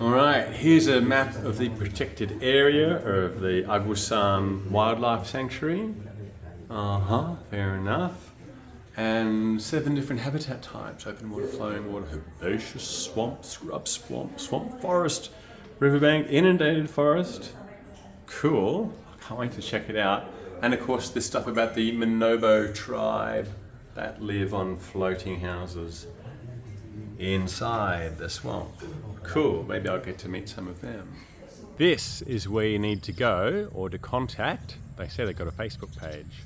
Alright, here's a map of the protected area of the Agusan Wildlife Sanctuary. Fair enough. And 7 different habitat types: open water, flowing water, herbaceous, swamp, scrub, swamp forest, riverbank, inundated forest. Cool, I can't wait to check it out. And of course this stuff about the Manobo tribe that live on floating houses inside the swamp. Cool, maybe I'll get to meet some of them. This is where you need to go or to contact. They say they've got a Facebook page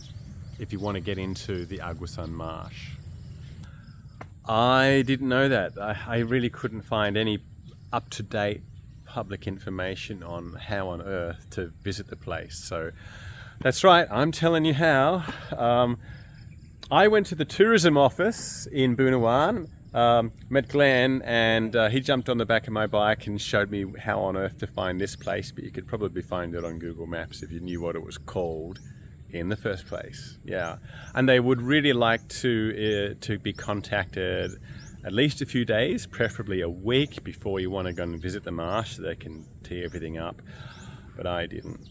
if you want to get into the Agusan Marsh. I didn't know that. I really couldn't find any up-to-date public information on how on earth to visit the place. So that's right, I'm telling you how. I went to the tourism office in Bunawan, met Glen, and he jumped on the back of my bike and showed me how on earth to find this place, but you could probably find it on Google Maps if you knew what it was called in the first place. Yeah, and they would really like to be contacted at least a few days, preferably a week, before you want to go and visit the marsh so they can tee everything up, but I didn't.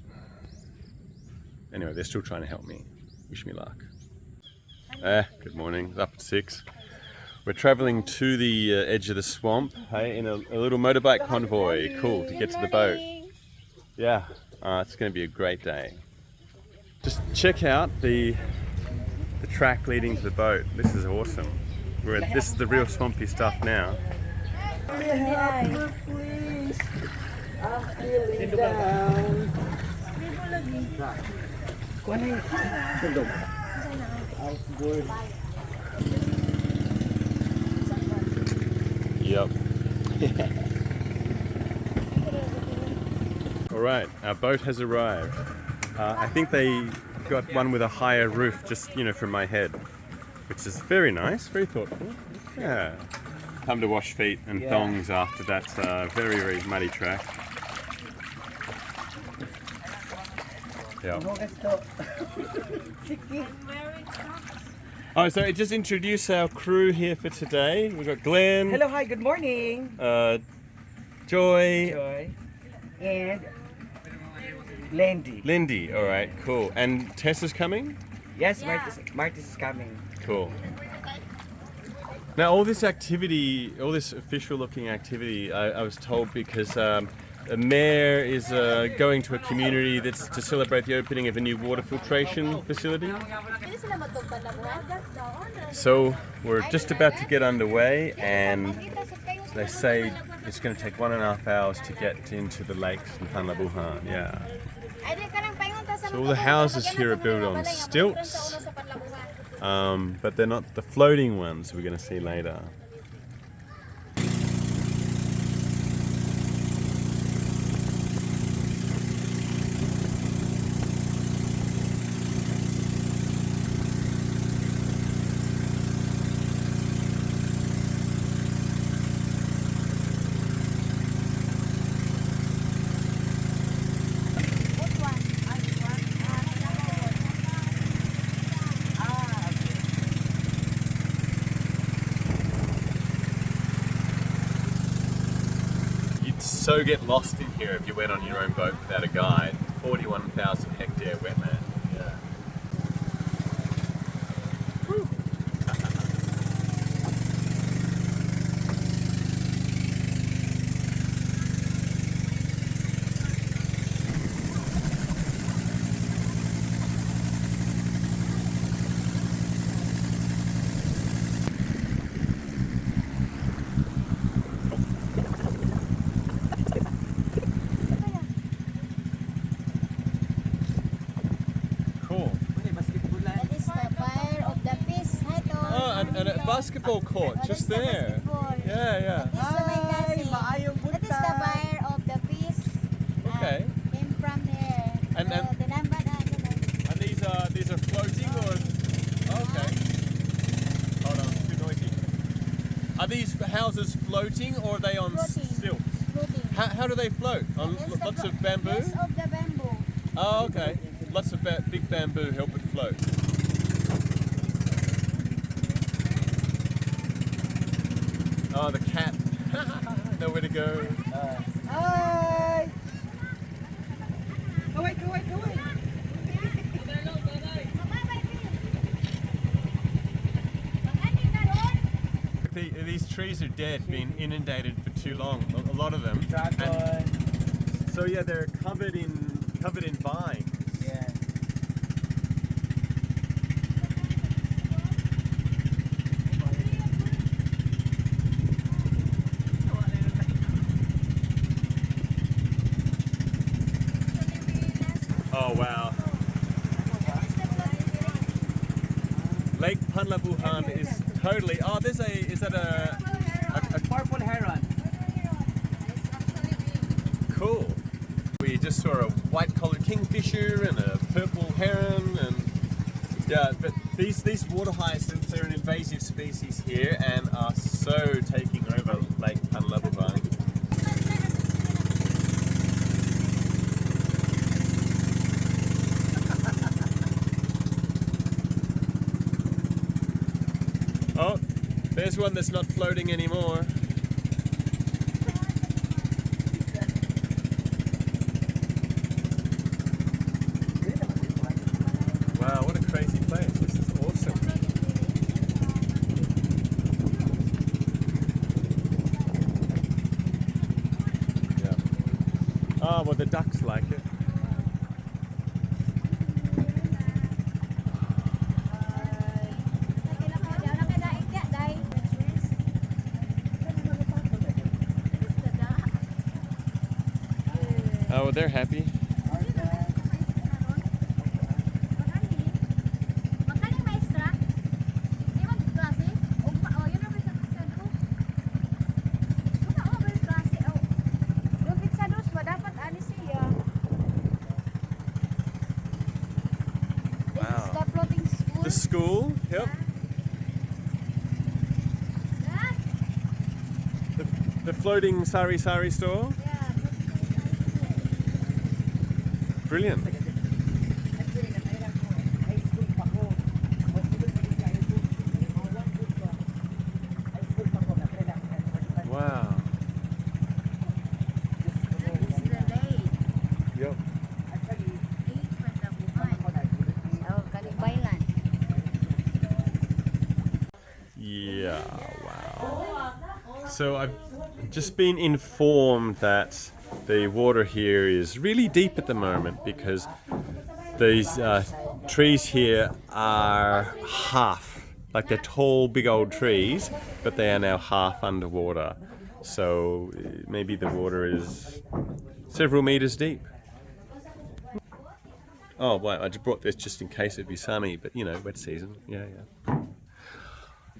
Anyway, they're still trying to help me. Wish me luck. Good morning, it's up at 6. We're traveling to the edge of the swamp, hey, in a little motorbike convoy. Cool, to get to the boat. Yeah, it's going to be a great day. Just check out the track leading to the boat. This is awesome. This is the real swampy stuff now. Yep. Alright, our boat has arrived. I think they got one with a higher roof, just, you know, from my head, which is very nice, very thoughtful. Yeah. Time to wash feet and thongs after that very, very muddy track. Yeah. Oh, so just introduce our crew here for today. We've got Glen. Hello, hi, good morning. Joy. And Lindy. All right, cool. And Tess is coming? Yes, Maritess is coming. Cool. Now, all this activity, all this official-looking activity, I was told because the mayor is going to a community that's to celebrate the opening of a new water filtration facility. So we're just about to get underway, and they say it's going to take 1.5 hours to get into the lakes in Panlabuhan. Yeah. So all the houses here are built on stilts, but they're not the floating ones we're going to see later. So get lost in here if you went on your own boat without a guide. 41,000 hectare wetland. Yeah. And a basketball court just there. Yeah. That is the buyer of the piece. Okay. Came from there. And these are floating or? Okay. Hold on, it's too noisy. Are these houses floating or are they on stilts? Floating. How do they float? On lots of bamboo? Yes, of the bamboo. Oh, okay. Lots of big bamboo help it float. Oh, the cat. Nowhere to go. Hi! Kaway, kaway, kaway! These trees are dead, been inundated for too long, a lot of them. Dragon. And so yeah, they're covered in vines. Yeah. Oh wow. Lake Panlabuhan is totally. Oh, is that a Purple heron. cool? We just saw a white-collared kingfisher and a purple heron, and yeah, but these water hyacinths are an invasive species here and are so taking over Lake Panlabuhan. Oh, there's one that's not floating anymore. Wow, what a crazy place. This is awesome. Yeah. Oh, well, the ducks like it. Oh, well, they're happy. Wow. The school? Yep. The floating sari store? Brilliant. Wow. Yep. Yeah, wow. So I've just been informed that the water here is really deep at the moment because these trees here are half, like they're tall, big old trees, but they are now half underwater. So maybe the water is several meters deep. Oh, wow, I just brought this just in case it'd be sunny, but you know, wet season, yeah.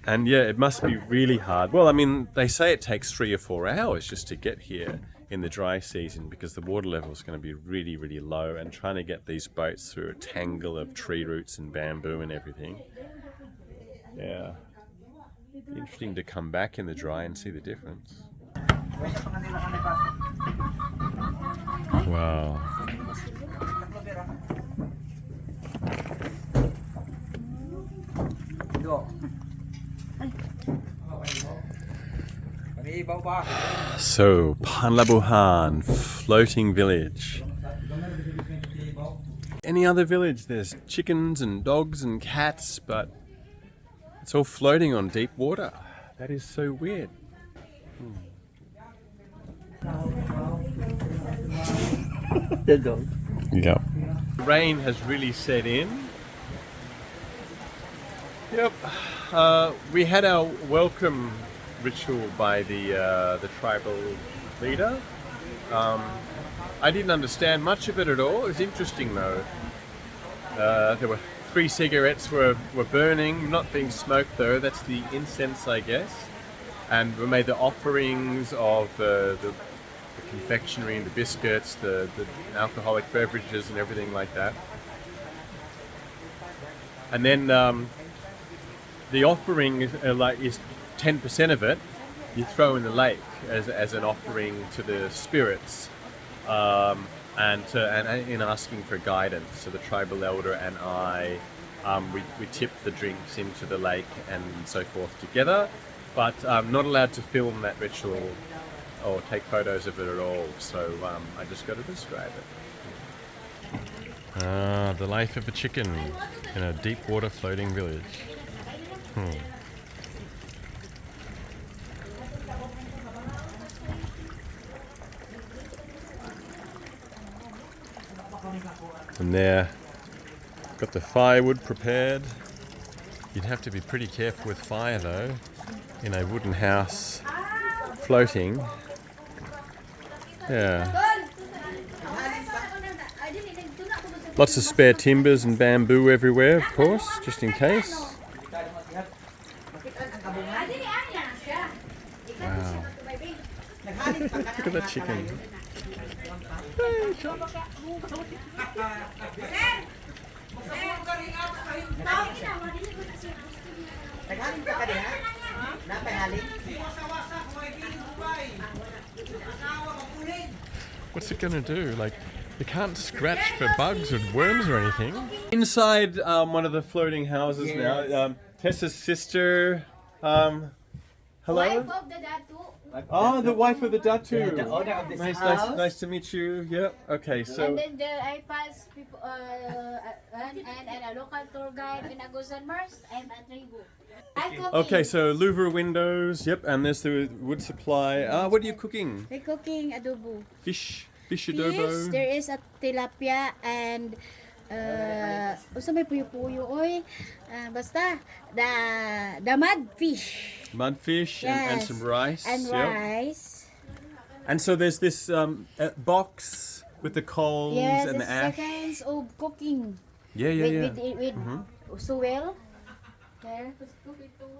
And yeah, it must be really hard. Well, I mean, they say it takes 3 or 4 hours just to get here in the dry season because the water level is going to be really, really low, and trying to get these boats through a tangle of tree roots and bamboo and everything. Yeah. Be interesting to come back in the dry and see the difference. Wow. So, Panlabuhan, floating village. Any other village, there's chickens and dogs and cats, but it's all floating on deep water. That is so weird. The dog. Yeah. The rain has really set in. Yep. We had our welcome ritual by the tribal leader. I didn't understand much of it at all. It was interesting though. There were 3 cigarettes were burning, not being smoked though. That's the incense, I guess. And we made the offerings of the confectionery and the biscuits, the alcoholic beverages and everything like that. And then the offering is 10% of it you throw in the lake as an offering to the spirits, and in asking for guidance. So the tribal elder and I, we tip the drinks into the lake and so forth together, but not allowed to film that ritual or take photos of it at all, so I just got to describe it. Ah, the life of a chicken in a deep water floating village. And there, got the firewood prepared. You'd have to be pretty careful with fire though, in a wooden house floating. Yeah. Lots of spare timbers and bamboo everywhere, of course, just in case. Wow. Look at that chicken. What's it gonna do? Like, you can't scratch for bugs or worms or anything. Inside one of the floating houses now, Tessa's sister. Hello. Wife of the datu. Oh, the wife of the Datu. Yeah, the owner of this house. Nice to meet you. Yep. Okay, so. And then the IPAS people, and a local tour guide in Agusan Marsh. I'm at Rigo. Okay, so louver windows. Yep, and there's the wood supply. What are you cooking? We're cooking adobo. Fish Fish, adobo. there is a tilapia and usa may puyo-puyo oy. Basta the mudfish. Mudfish and some rice. And yep. rice. And so there's this box with the coals Yes, and it's the ash. seconds of cooking. Yeah. With suwel. There.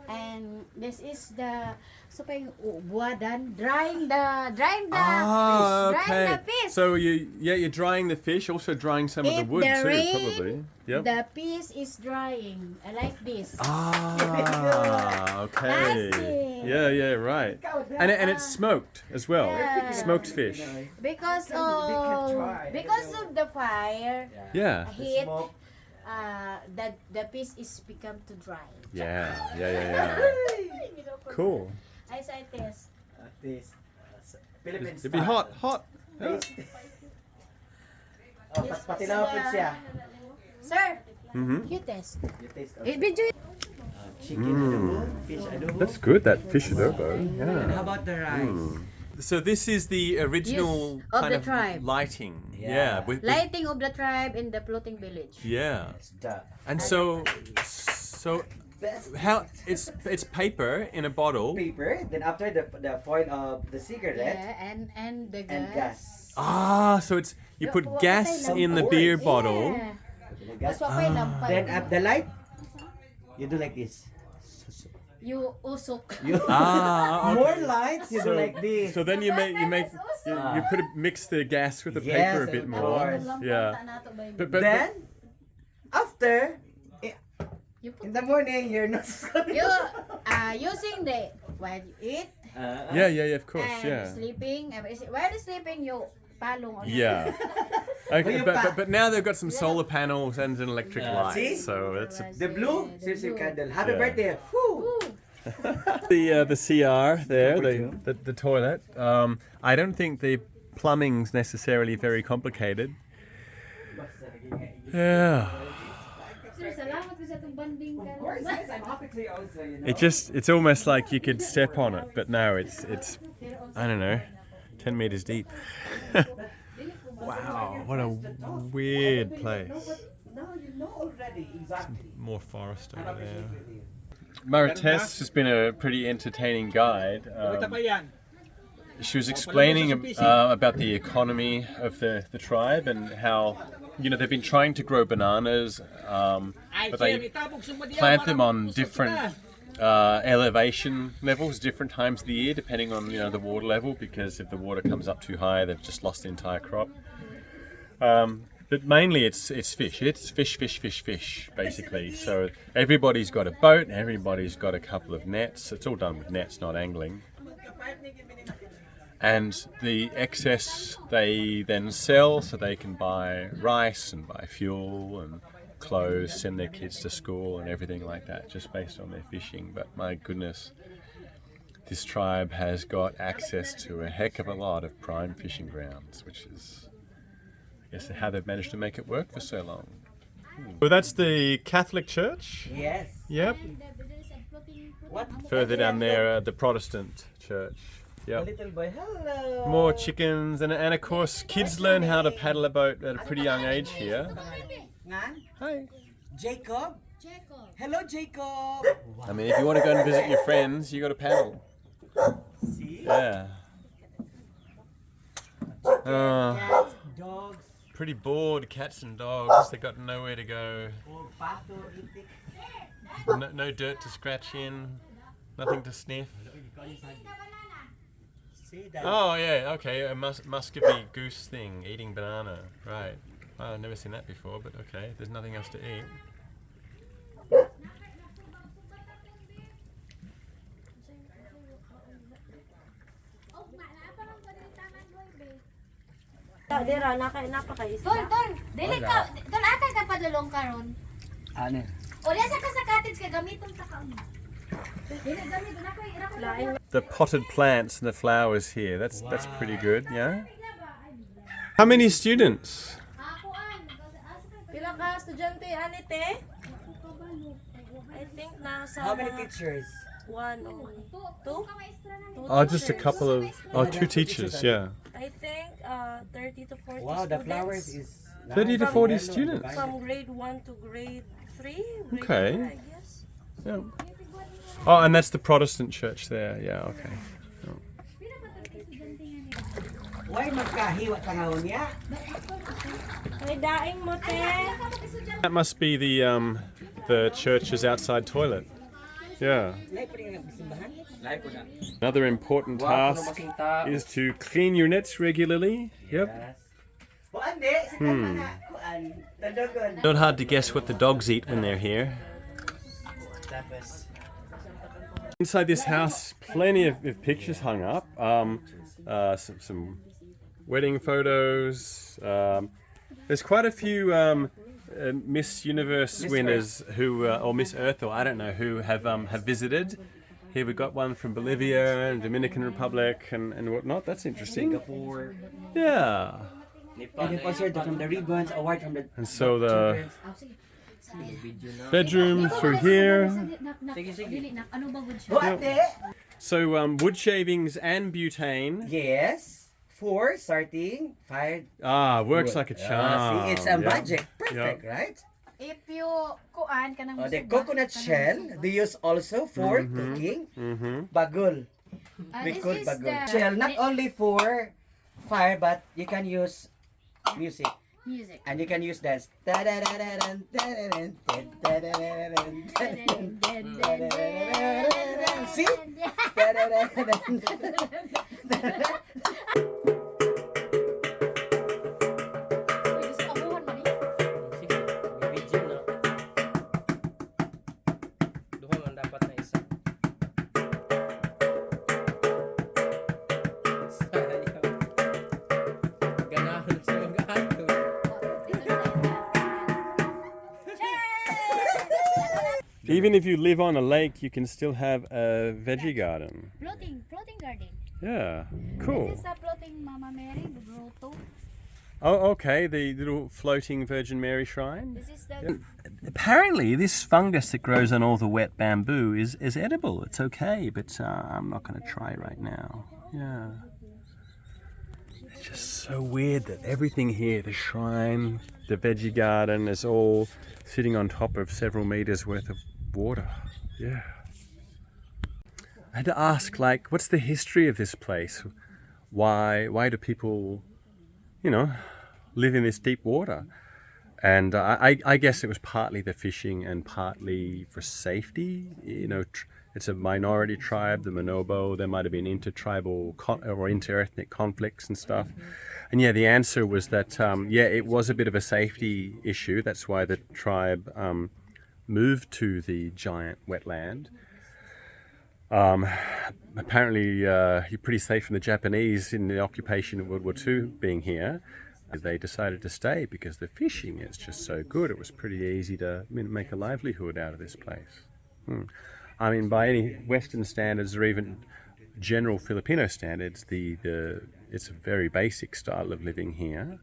And this is the buwadan, drying the fish. So you're drying the fish, also drying some of the wood too, probably. Yep. The piece is drying. I like this. Okay. That's Yeah, right. And it's smoked as well. Yeah. Smoked fish. Because of the fire Yeah. heat, the piece is become too dry. Yeah. Cool. I say test. This Philippine It'd be hot. Yeah. Patilapit siya. Sir, Mm-hmm. you test. You taste of Video. chicken adobo, fish adobo. That's good, that fish adobo. And Yeah. how about the rice? So this is the original Yes, of kind the of tribe. lighting. Yeah. With Lighting of the tribe in the floating village. yeah. It's the And so best how it's paper in a bottle. paper. Then after the foil of the cigarette Yeah, and the gas. and gas. So it's you put What gas kind of in the course. beer bottle. Yeah. The gas. That's what I lampay. Then at the light, you do like this. You usok. You Okay. more lights, you do like this. So then you Sometimes you mix the gas with the Yes, paper a bit of more. course. Yeah. But Then after You put in the morning, you're not. you using the while you eat yeah, of course, and yeah. sleeping. While sleeping, you palong on Yeah. Okay, you pa- but now they've got some solar panels and an electric light, see? so it's The blue, serves your candle. Happy Yeah. birthday. Woo! the CR there, Number the toilet. I don't think the plumbing's necessarily very complicated. Yeah. Sir, salamat po sa itong banding ka. Of course, yes, I'm happy to also, you know. It's almost like you could step on it, but no, it's I don't know, 10 meters deep. Wow, what a weird place. Now you know already exactly. More forest over there. Maritess has been a pretty entertaining guide. She was explaining about the economy of the tribe and how, they've been trying to grow bananas, but they plant them on different elevation levels, different times of the year, depending on the water level, because if the water comes up too high, they've just lost the entire crop. But mainly it's fish. It's fish, basically. So everybody's got a boat, everybody's got a couple of nets. It's all done with nets, not angling. And the excess they then sell so they can buy rice and buy fuel and clothes, send their kids to school and everything like that, just based on their fishing. But my goodness, this tribe has got access to a heck of a lot of prime fishing grounds, which is, I guess, how they've managed to make it work for so long. Well, that's the Catholic Church. Yes. Yep. What? Further down there, the Protestant church. A Yep. little boy. Hello. More chickens, and of course, kids learn how to paddle a boat at a pretty young age here. Ngan? Hi. Jacob. Jacob. Hello, Jacob. I mean, if you want to go and visit your friends, you got to paddle. See? Yeah. Cats, dogs. Pretty bored cats and dogs. They got nowhere to go. Pato, itik. No dirt to scratch in. Nothing to sniff. See that? Oh yeah, okay. A Muscovy goose thing eating banana. Right. Well, I've never seen that before, but okay. There's nothing else to eat. Dira, napakaisda. Tol, dili ka, tol atay ka padulong karon. Ano? O diya sa ka sa cottage kay gamiton ta kaon. Dili gamit na ko ira ko. The potted plants and the flowers here. That's pretty good, yeah. How many students? Pila ka estudyante anite? I think nasa How many teachers? one or two? Oh, just a couple of. Oh, two teachers, yeah. I think 30 to 40 Wow, the students. flowers is 30 to nice. 40 Yellow, students. the From grade 1 to grade 3. grade Okay. 4, I guess. Yeah. Oh, and that's the Protestant church there. Yeah, okay. Why magkahiwa tangaw niya? May daing mo te. That must be the church's outside toilet. Yeah. Lai pa rin ang simbahan? Lai ko na. Another important task is to clean your nets regularly. Yep. O ande, sa mga kuan, tadogon. Not hard to guess what the dogs eat when they're here. Tapos, Inside this house, plenty of pictures hung up. Some wedding photos. There's quite a few Miss Universe winners who, or Miss Earth, or I don't know, who have visited. Here we got one from Bolivia and Dominican Republic and whatnot. That's interesting. Singapore. Yeah. And it was heard from the ribbons, award from the And so the children's. bedroom through here. Dili na ano ba gud O siya? ande, So wood shavings and butane. yes, 4 starting, 5. Works like a charm. See, it's a Yeah. magic. Perfect, Yep. right? If you kuan kanang The coconut shell, they use also for cooking. Bagul. We this cook is bagul. the Shell, not only for fire, but you can use music. music. And you can use dance. See? Even if you live on a lake, you can still have a veggie garden. Floating garden. Yeah, cool. This is a floating Mama Mary, the grotto. Oh, okay, the little floating Virgin Mary shrine. This is the Apparently, this fungus that grows on all the wet bamboo is edible. It's okay, but I'm not going to try right now. Yeah. It's just so weird that everything here, the shrine, the veggie garden, is all sitting on top of several meters worth of water. Yeah. I had to ask, like, what's the history of this place? Why do people, live in this deep water? And I guess it was partly the fishing and partly for safety. It's a minority tribe, the Manobo. There might have been intertribal or interethnic conflicts and stuff. And yeah, the answer was that, it was a bit of a safety issue. That's why the tribe moved to the giant wetland. Apparently, you're pretty safe from the Japanese in the occupation of World War II being here. They decided to stay because the fishing is just so good. It was pretty easy to make a livelihood out of this place. I mean, by any Western standards, or even general Filipino standards, it's a very basic style of living here.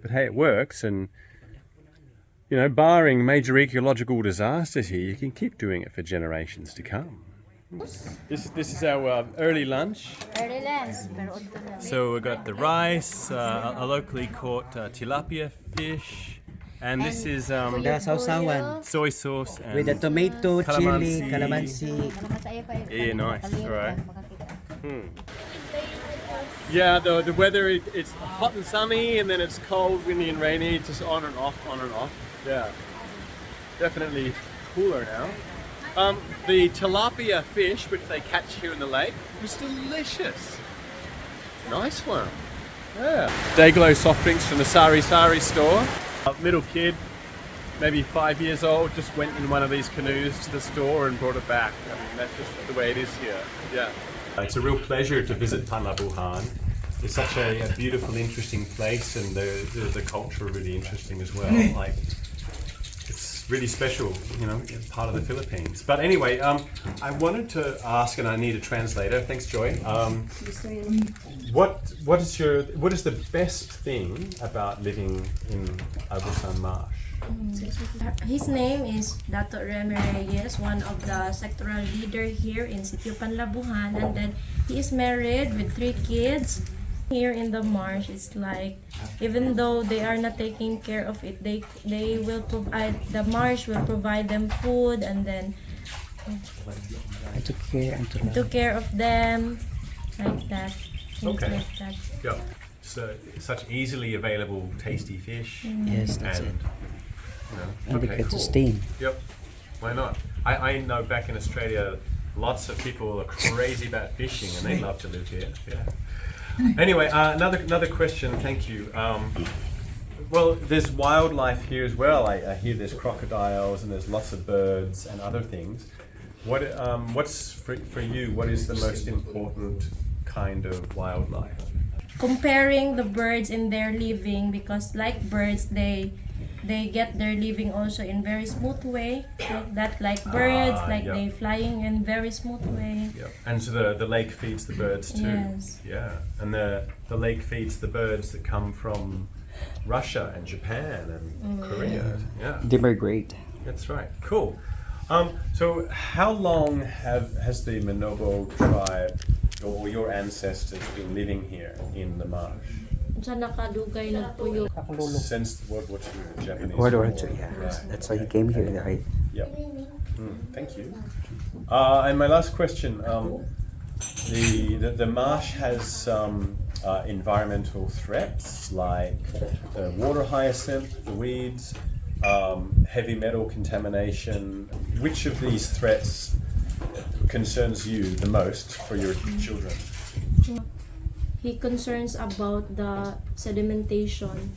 But hey, it works, and you know, barring major ecological disasters here, you can keep doing it for generations to come. This is our early lunch. Early lens, pero udto na. So we've got the rice, a locally caught tilapia fish, and this is The sausawan soy sauce and with the tomato, chili, Calamansi. calamansi. Yeah, nice. All right. Yeah, the weather, it's hot and sunny, and then it's cold, windy and rainy, just on and off, on and off. Yeah, definitely cooler now. The tilapia fish, which they catch here in the lake, was delicious. Nice one. Yeah. Dayglow soft drinks from the Sari Sari store. A little kid, maybe 5 years old, just went in one of these canoes to the store and brought it back. I mean, that's just the way it is here. Yeah. It's a real pleasure to visit Panlabuhan. It's such a beautiful, interesting place, and the culture really interesting as well. Like, it's really special, you know, part of the Philippines. But anyway, I wanted to ask, and I need a translator. Thanks, Joy. What is the best thing about living in Agusan Marsh? His name is Dato Remy Reyes, one of the sectoral leader here in Sitio Panlabuhan, and then he is married with 3 kids. Here in the marsh, it's like, even though they are not taking care of it, they will provide, the marsh will provide them food, and then I took care of them, like that. Things Okay. like that. Yeah. So such easily available, tasty fish. Yes, that's And, it. you know, And they okay, can cool. sustain. Yep. Why not? I know back in Australia, lots of people are crazy about fishing, and they love to live here. Yeah. Anyway, another question. Thank you. Well, there's wildlife here as well. I hear there's crocodiles and there's lots of birds and other things. What's for you? What is the most important kind of wildlife? Comparing the birds in their living, because like birds, they get their living also in very smooth way, like that, like birds, like yeah. they flying in very smooth way. Yeah. And so the lake feeds the birds too. Yes. Yeah. And the lake feeds the birds that come from Russia and Japan and Korea. Yeah. They migrate. That's right. Cool. So how long has the Manobo tribe or your ancestors been living here in the marsh? Sa nakadugay nagpuyo. Since what's your Japanese? World War War? II, yeah. Right. That's why he came here, right? Yep. Thank you. And my last question: the marsh has some environmental threats like the water hyacinth, the weeds, heavy metal contamination. Which of these threats concerns you the most for your children? He concerns about the sedimentation.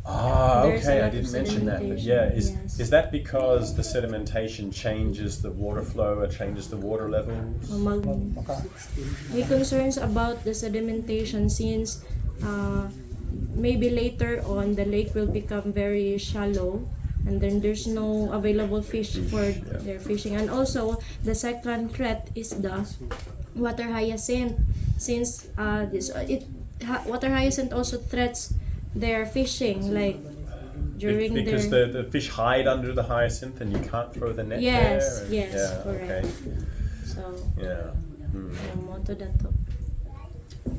There's a Okay, I lot of didn't mention that. But sedimentation, yeah, yes. is that because the sedimentation changes the water flow or changes the water levels? He concerns about the sedimentation since maybe later on the lake will become very shallow, and then there's no available fish for their fishing. And also the second threat is the water hyacinth, since water hyacinth also threats their fishing, like during Because their the fish hide under the hyacinth and you can't throw the net Yes, there? And- yes, yeah, correct. Okay. so Yeah. moto dato.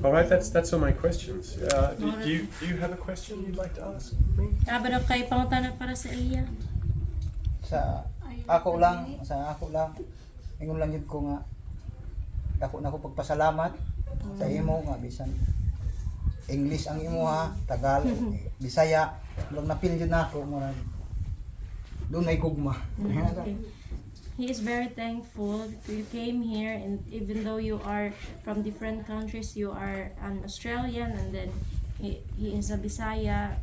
All right, that's all my questions. Do you have a question you'd like to ask me? Pero kay pangutana para sa iya. sa ako lang ingon lang yun ko nga ako na ko pagpasalamat sa imo nga bisan English ang imo ha, Tagalog, Bisaya, murag napil jud nako murag doon ay gugma. He is very thankful you came here, and even though you are from different countries, you are an Australian, and then he is a Bisaya.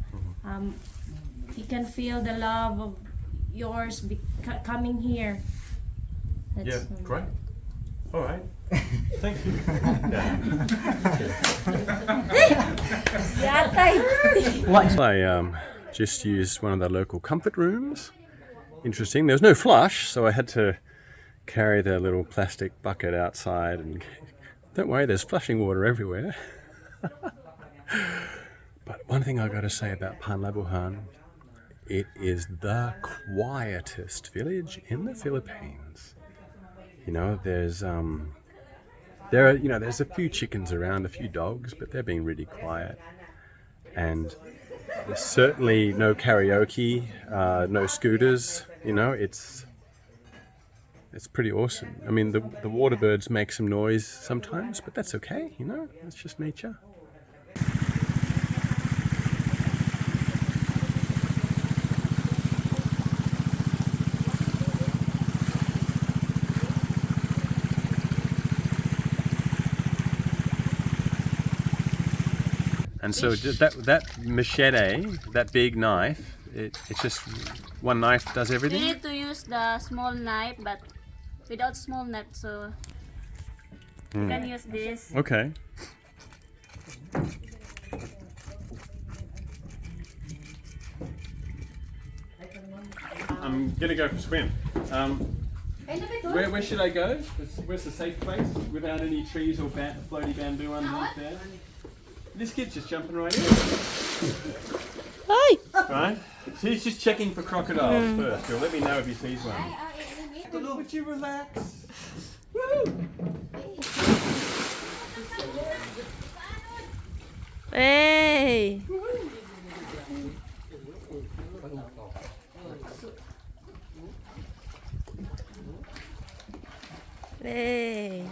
He can feel the love of yours coming here. Yeah, great. All right. Thank you. I just used one of the local comfort rooms. Interesting. There was no flush, so I had to carry the little plastic bucket outside and Don't worry, there's flushing water everywhere. But one thing I've got to say about Panlabuhan, it is the quietest village in the Philippines. You know, there's there's a few chickens around, a few dogs, but they're being really quiet. And there's certainly no karaoke, no scooters. You know, it's pretty awesome. I mean, the water birds make some noise sometimes, but that's okay. You know, it's just nature. And so that machete, that big knife, it's just one knife does everything? You need to use the small knife, but without small knife, so you can use this. Okay. I'm gonna go for a swim. Where should I go? Where's the safe place without any trees or floaty bamboo underneath there? This kid's just jumping right in. Hi! Right? So he's just checking for crocodiles first. He'll let me know if he sees one. Would you relax? Woo! Hey! Hey!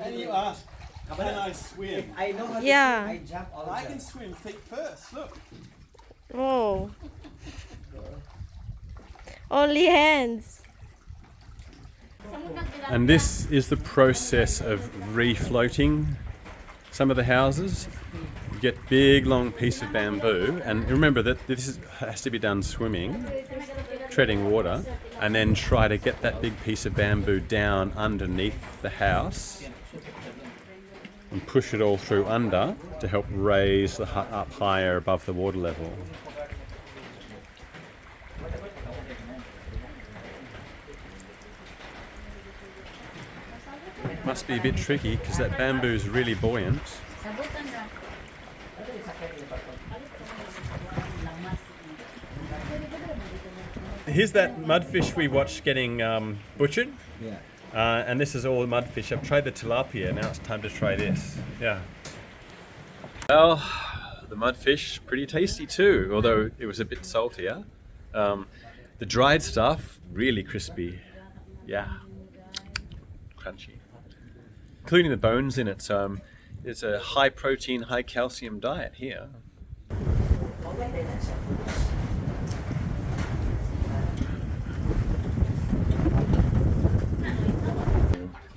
And you ask, can I swim? I know how to Yeah. swim, I jump all the I time. can swim feet first, look. Oh. Only hands. And this is the process of refloating some of the houses. You get big long piece of bamboo, and remember that has to be done swimming, treading water, and then try to get that big piece of bamboo down underneath the house and push it all through under to help raise the hut up higher above the water level. Must be a bit tricky because that bamboo is really buoyant. Here's that mudfish we watched getting butchered. Yeah. And this is all the mudfish. I've tried the tilapia, now it's time to try this. Yeah. Well, the mudfish, pretty tasty too, although it was a bit saltier. The dried stuff, really crispy. Yeah. Crunchy. Including the bones in it, so it's a high protein, high calcium diet here.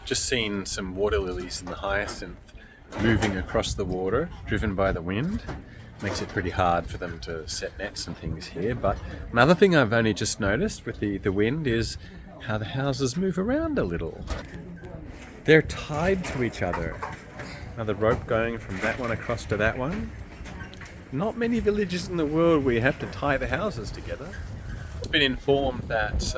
Just seen some water lilies in the hyacinth moving across the water, driven by the wind. Makes it pretty hard for them to set nets and things here. But another thing I've only just noticed with the wind is how the houses move around a little. They're tied to each other. Another rope going from that one across to that one. Not many villages in the world where you have to tie the houses together. I've been informed that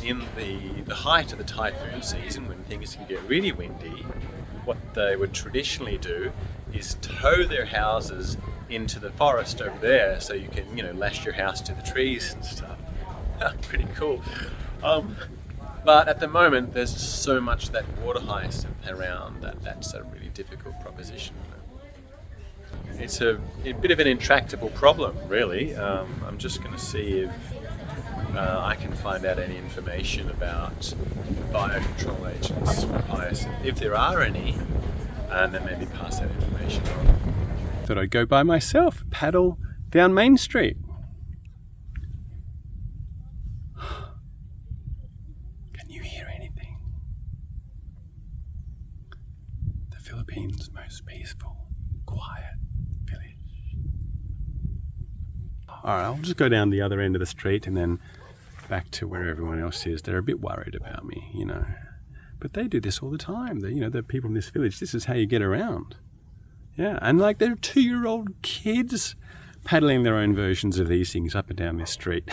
in the height of the typhoon season, when things can get really windy, what they would traditionally do is tow their houses into the forest over there, so you can, lash your house to the trees and stuff. Pretty cool. But at the moment, there's so much that water hyacinth around that's a really difficult proposition. It's a bit of an intractable problem, really. I'm just going to see if I can find out any information about biocontrol agents for hyacinth, if there are any, and then maybe pass that information on. Thought I'd go by myself, paddle down Main Street. Can you hear anything? The Philippines' most peaceful, quiet village. Alright, I'll just go down the other end of the street and then back to where everyone else is. They're a bit worried about me, But they do this all the time. The people in this village, this is how you get around. Yeah, and they're 2-year-old kids paddling their own versions of these things up and down this street.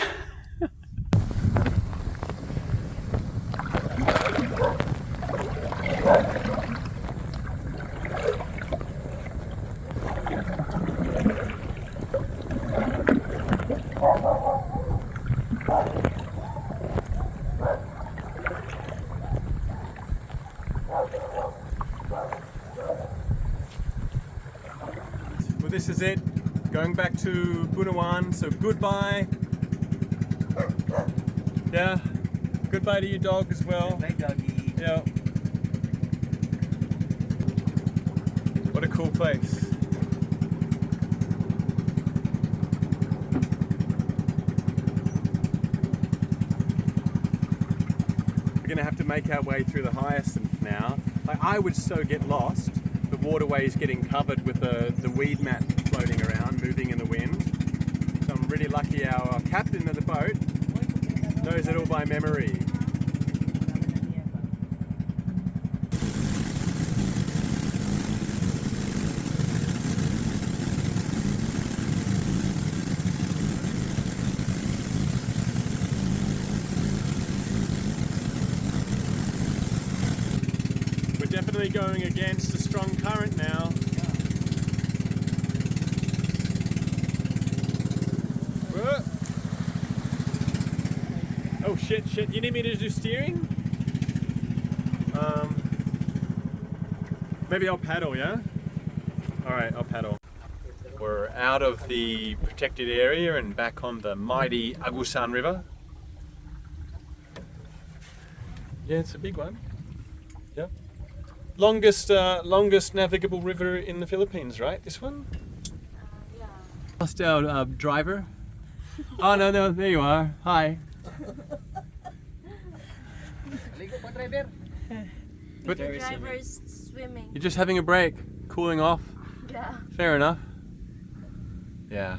this is it. Going back to Bunawan, so goodbye. Yeah, goodbye to your dog as well. Bye, doggy. Yeah. What a cool place. We're gonna have to make our way through the hyacinth now. Like, I would so get lost. The waterway is getting covered with the weed mat floating around, moving in the wind. So I'm really lucky our captain of the boat knows it all by memory. We're definitely going against a strong current now. Whoa. Oh shit, you need me to do steering? Maybe I'll paddle, yeah? Alright, I'll paddle. We're out of the protected area and back on the mighty Agusan River. Yeah, it's a big one. Yeah. Longest navigable river in the Philippines, right? This one? Yeah. Lost our driver. Oh no, there you are. Hi. But The driver's swimming. you're just having a break, cooling off. Yeah. Fair enough. Yeah.